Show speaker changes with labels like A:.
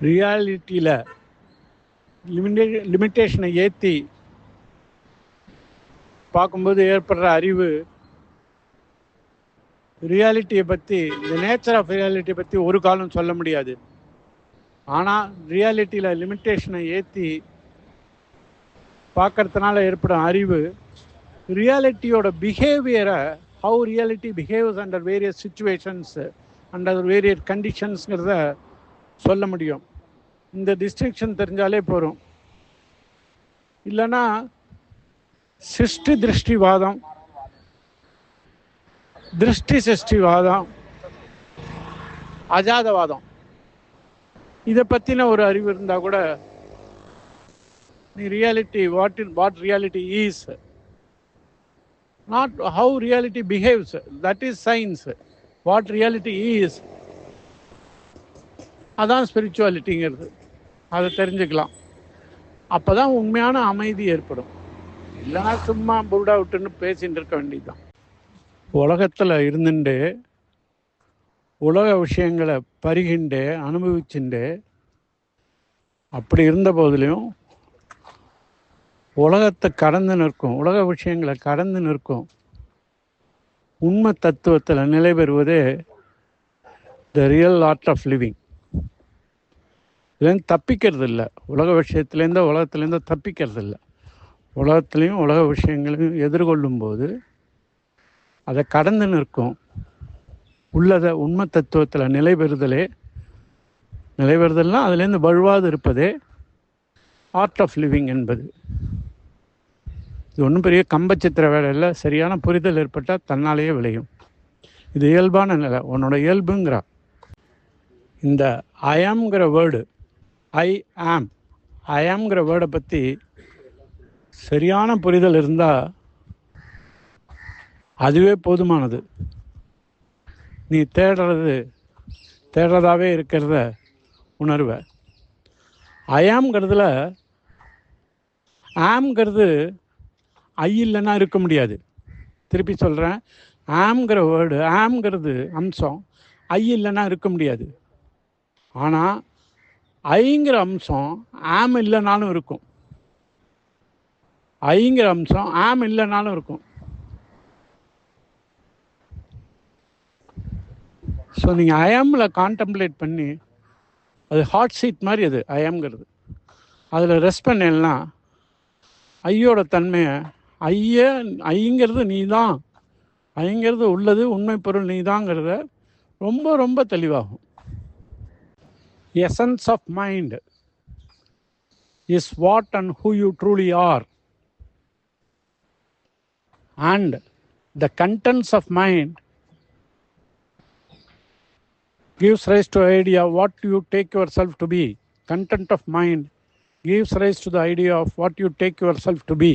A: ரியாலிட்டியில் லிமிட்டேஷனை ஏற்றி பார்க்கும்போது ஏற்படுற அறிவு ரியாலிட்டியை பற்றி, இந்த நேச்சர் ஆஃப் ரியாலிட்டியை பற்றி ஒரு காலம் சொல்ல முடியாது. ஆனால் ரியாலிட்டியில் லிமிட்டேஷனை ஏற்றி பார்க்கறதுனால ஏற்படும் அறிவு ரியாலிட்டியோட பிஹேவியரை, how reality behaves under various situations, under various கண்டிஷன்ஸுங்கிறத சொல்ல முடியும். இந்த டிஸ்டிங்ஷன் தெரிஞ்சாலே போகிறோம். இல்லைன்னா சிருஷ்டி திருஷ்டிவாதம், திருஷ்டி சிருஷ்டிவாதம், அஜாதவாதம், இதை பற்றின ஒரு அறிவு இருந்தால் கூட நீ reality, what reality is, not how reality behaves, that is science. What reality is, அதான் ஸ்பிரிச்சுவாலிட்டிங்கிறது. அதை தெரிஞ்சுக்கலாம். அப்போ தான் உண்மையான அமைதி ஏற்படும். இல்லைனா சும்மா புருடா விட்டுன்னு பேசிகிட்டு இருக்க வேண்டியதுதான். உலகத்தில் இருந்துட்டு உலக விஷயங்களை பருகிண்டு அனுபவிச்சுண்டு அப்படி இருந்த போதிலையும் உலகத்தை கடந்து நிற்கும், உலக விஷயங்களை கடந்து நிற்கும் உண்மை தத்துவத்தில் நிலை பெறுவதே the real art of living. இதுலேருந்து தப்பிக்கிறது இல்லை. உலக விஷயத்துலேருந்தோ உலகத்துலேருந்தோ தப்பிக்கிறது இல்லை. உலகத்துலேயும் உலக விஷயங்களையும் எதிர்கொள்ளும் போது அதை கடந்து நிற்கும் உள்ளதை உண்மை தத்துவத்தில் நிலை பெறுதல்னால் அதுலேருந்து வழுவாது இருப்பதே ஆர்ட் ஆஃப் லிவிங் என்பது. இது ஒன்றும் பெரிய கம்பச்சித்திர வேலை இல்லை. சரியான புரிதல் ஏற்பட்டால் தன்னாலேயே விளையும். இது இயல்பான நிலை, உன்னோட இயல்புங்கிறா. இந்த ஐஆம்ங்கிற வேர்டு, ஐஆம்ங்கிற வேர்டை பற்றி சரியான புரிதல் இருந்தால் அதுவே போதுமானது. நீ தேடுறதாவே இருக்கிறத உணர்வ. ஐஆம்ங்கிறதுல ஆம்ங்கிறது ஐ இல்லைன்னா இருக்க முடியாது. திருப்பி சொல்கிறேன், ஆம்ங்கிற வேர்டு, ஆம்ங்கிறது அம்சம், ஐ இல்லைன்னா இருக்க முடியாது. ஆனால் ஐங்கிற அம்சம் ஆம் இல்லைனாலும் இருக்கும். ஐங்கிற அம்சம் ஆம் இல்லைனாலும் இருக்கும். ஸோ நீங்கள் ஐஆமில் கான்டம்ப்ளேட் பண்ணி, அது ஹாட் சீட் மாதிரி அது ஐஆம்ங்கிறது, அதில் ரெஸ்ட் பண்ணேன்னா ஐயோட தன்மையை, ஐங்கிறது நீ தான், ஐங்கிறது உள்ளது, உண்மை பொருள் நீ தாங்கிறத ரொம்ப ரொம்ப தெளிவாகும். Essence of mind is what and who you truly are, and the contents of mind gives rise to the idea what you take yourself to be. Content of mind gives rise to the idea of what you take yourself to be.